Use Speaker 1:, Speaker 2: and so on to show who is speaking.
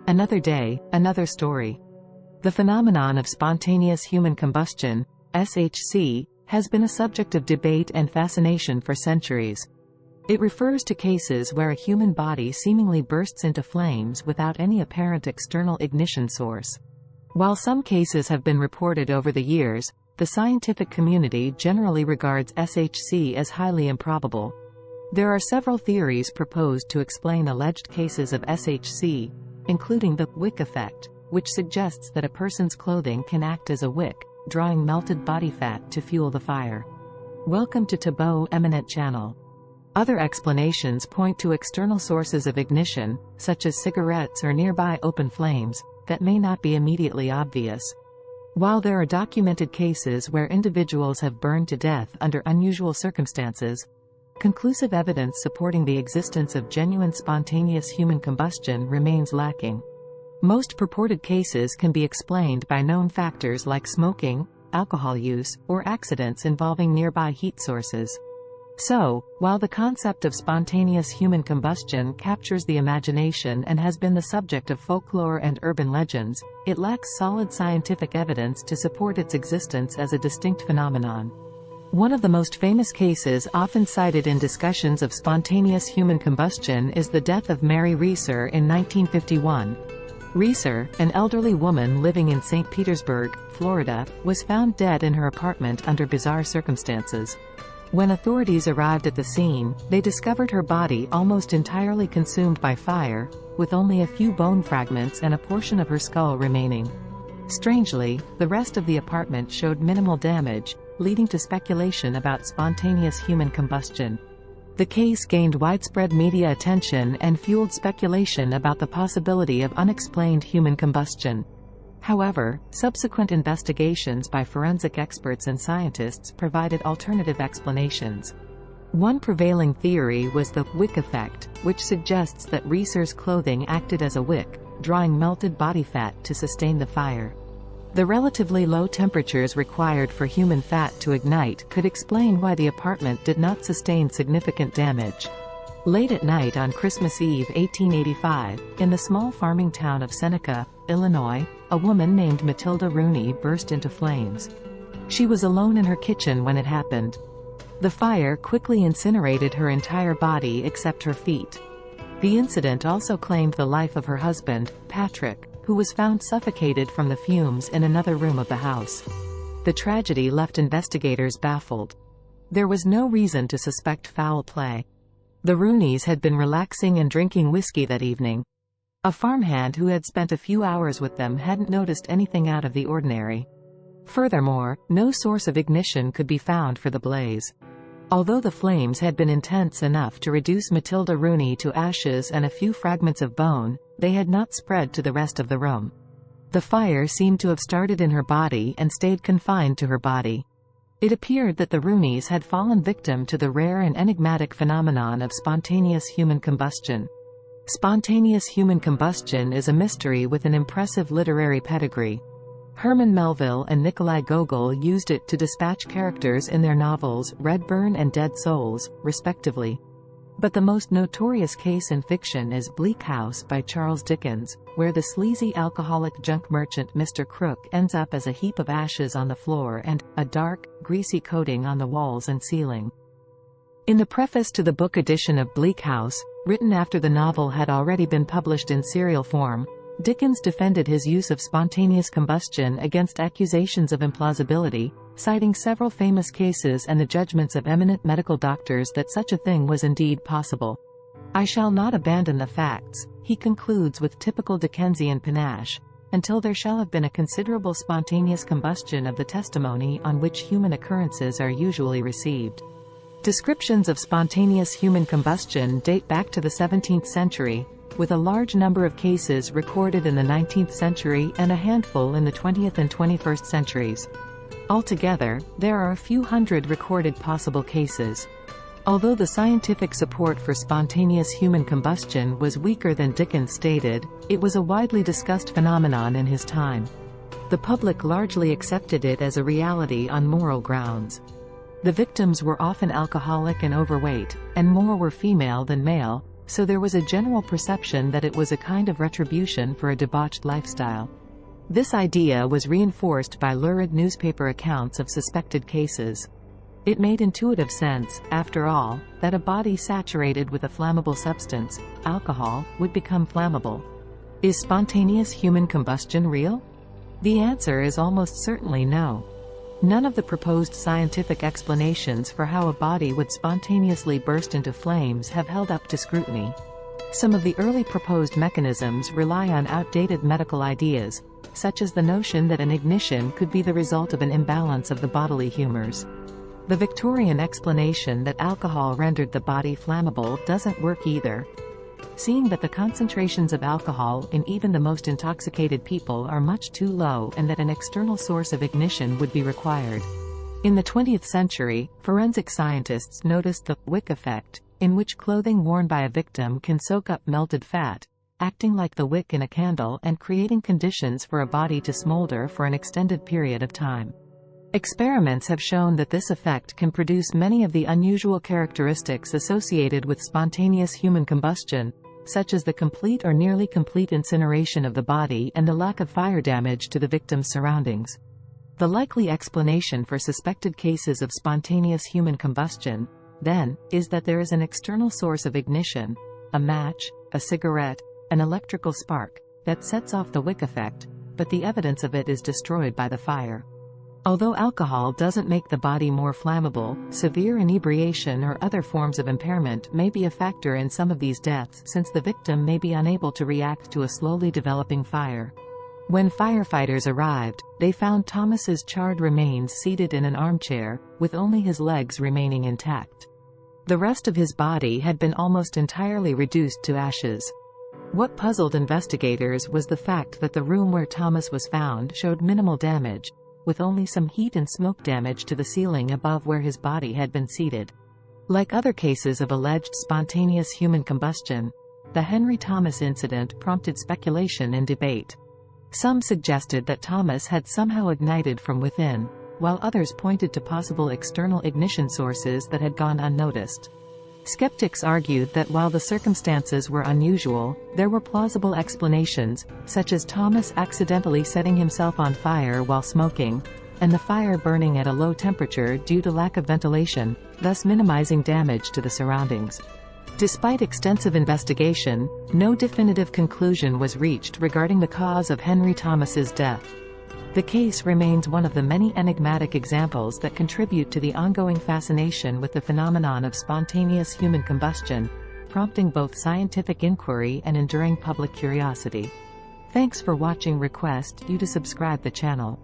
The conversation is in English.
Speaker 1: Another day, another story. The phenomenon of spontaneous human combustion, SHC, has been a subject of debate and fascination for centuries. It refers to cases where a human body seemingly bursts into flames without any apparent external ignition source. While some cases have been reported over the years, the scientific community generally regards SHC as highly improbable. There are several theories proposed to explain alleged cases of SHC, including the wick effect, which suggests that a person's clothing can act as a wick, drawing melted body fat to fuel the fire. Welcome to Taboo Eminent Channel. Other explanations point to external sources of ignition, such as cigarettes or nearby open flames, that may not be immediately obvious. While there are documented cases where individuals have burned to death under unusual circumstances, conclusive evidence supporting the existence of genuine spontaneous human combustion remains lacking. Most purported cases can be explained by known factors like smoking, alcohol use, or accidents involving nearby heat sources. So, while the concept of spontaneous human combustion captures the imagination and has been the subject of folklore and urban legends, it lacks solid scientific evidence to support its existence as a distinct phenomenon. One of the most famous cases often cited in discussions of spontaneous human combustion is the death of Mary Reeser in 1951. Reeser, an elderly woman living in St. Petersburg, Florida, was found dead in her apartment under bizarre circumstances. When authorities arrived at the scene, they discovered her body almost entirely consumed by fire, with only a few bone fragments and a portion of her skull remaining. Strangely, the rest of the apartment showed minimal damage, leading to speculation about spontaneous human combustion. The case gained widespread media attention and fueled speculation about the possibility of unexplained human combustion. However, subsequent investigations by forensic experts and scientists provided alternative explanations. One prevailing theory was the wick effect, which suggests that Reeser's clothing acted as a wick, drawing melted body fat to sustain the fire. The relatively low temperatures required for human fat to ignite could explain why the apartment did not sustain significant damage. Late at night on Christmas Eve 1885, in the small farming town of Seneca, Illinois, a woman named Matilda Rooney burst into flames. She was alone in her kitchen when it happened. The fire quickly incinerated her entire body except her feet. The incident also claimed the life of her husband, Patrick, who was found suffocated from the fumes in another room of the house. The tragedy left investigators baffled. There was no reason to suspect foul play. The Rooneys had been relaxing and drinking whiskey that evening. A farmhand who had spent a few hours with them hadn't noticed anything out of the ordinary. Furthermore, no source of ignition could be found for the blaze. Although the flames had been intense enough to reduce Matilda Rooney to ashes and a few fragments of bone, they had not spread to the rest of the room. The fire seemed to have started in her body and stayed confined to her body. It appeared that the Rooneys had fallen victim to the rare and enigmatic phenomenon of spontaneous human combustion. Spontaneous human combustion is a mystery with an impressive literary pedigree. Herman Melville and Nikolai Gogol used it to dispatch characters in their novels Redburn and Dead Souls, respectively. But the most notorious case in fiction is Bleak House by Charles Dickens, where the sleazy alcoholic junk merchant Mr. Crook ends up as a heap of ashes on the floor and a dark, greasy coating on the walls and ceiling. In the preface to the book edition of Bleak House, written after the novel had already been published in serial form, Dickens defended his use of spontaneous combustion against accusations of implausibility, citing several famous cases and the judgments of eminent medical doctors that such a thing was indeed possible. "I shall not abandon the facts," he concludes with typical Dickensian panache, "until there shall have been a considerable spontaneous combustion of the testimony on which human occurrences are usually received." Descriptions of spontaneous human combustion date back to the 17th century, with a large number of cases recorded in the 19th century and a handful in the 20th and 21st centuries. Altogether, there are a few hundred recorded possible cases. Although the scientific support for spontaneous human combustion was weaker than Dickens stated, it was a widely discussed phenomenon in his time. The public largely accepted it as a reality on moral grounds. The victims were often alcoholic and overweight, and more were female than male, so there was a general perception that it was a kind of retribution for a debauched lifestyle. This idea was reinforced by lurid newspaper accounts of suspected cases. It made intuitive sense, after all, that a body saturated with a flammable substance, alcohol, would become flammable. Is spontaneous human combustion real? The answer is almost certainly no. None of the proposed scientific explanations for how a body would spontaneously burst into flames have held up to scrutiny. Some of the early proposed mechanisms rely on outdated medical ideas, such as the notion that an ignition could be the result of an imbalance of the bodily humors. The Victorian explanation that alcohol rendered the body flammable doesn't work either. Seeing that the concentrations of alcohol in even the most intoxicated people are much too low and that an external source of ignition would be required. In the 20th century, forensic scientists noticed the wick effect, in which clothing worn by a victim can soak up melted fat, acting like the wick in a candle and creating conditions for a body to smolder for an extended period of time. Experiments have shown that this effect can produce many of the unusual characteristics associated with spontaneous human combustion, such as the complete or nearly complete incineration of the body and the lack of fire damage to the victim's surroundings. The likely explanation for suspected cases of spontaneous human combustion, then, is that there is an external source of ignition, a match, a cigarette, an electrical spark, that sets off the wick effect, but the evidence of it is destroyed by the fire. Although alcohol doesn't make the body more flammable, severe inebriation or other forms of impairment may be a factor in some of these deaths since the victim may be unable to react to a slowly developing fire. When firefighters arrived, they found Thomas's charred remains seated in an armchair, with only his legs remaining intact. The rest of his body had been almost entirely reduced to ashes. What puzzled investigators was the fact that the room where Thomas was found showed minimal damage, with only some heat and smoke damage to the ceiling above where his body had been seated. Like other cases of alleged spontaneous human combustion, the Henry Thomas incident prompted speculation and debate. Some suggested that Thomas had somehow ignited from within, while others pointed to possible external ignition sources that had gone unnoticed. Skeptics argued that while the circumstances were unusual, there were plausible explanations, such as Thomas accidentally setting himself on fire while smoking, and the fire burning at a low temperature due to lack of ventilation, thus minimizing damage to the surroundings. Despite extensive investigation, no definitive conclusion was reached regarding the cause of Henry Thomas's death. The case remains one of the many enigmatic examples that contribute to the ongoing fascination with the phenomenon of spontaneous human combustion, prompting both scientific inquiry and enduring public curiosity. Thanks for watching. Request you to subscribe the channel.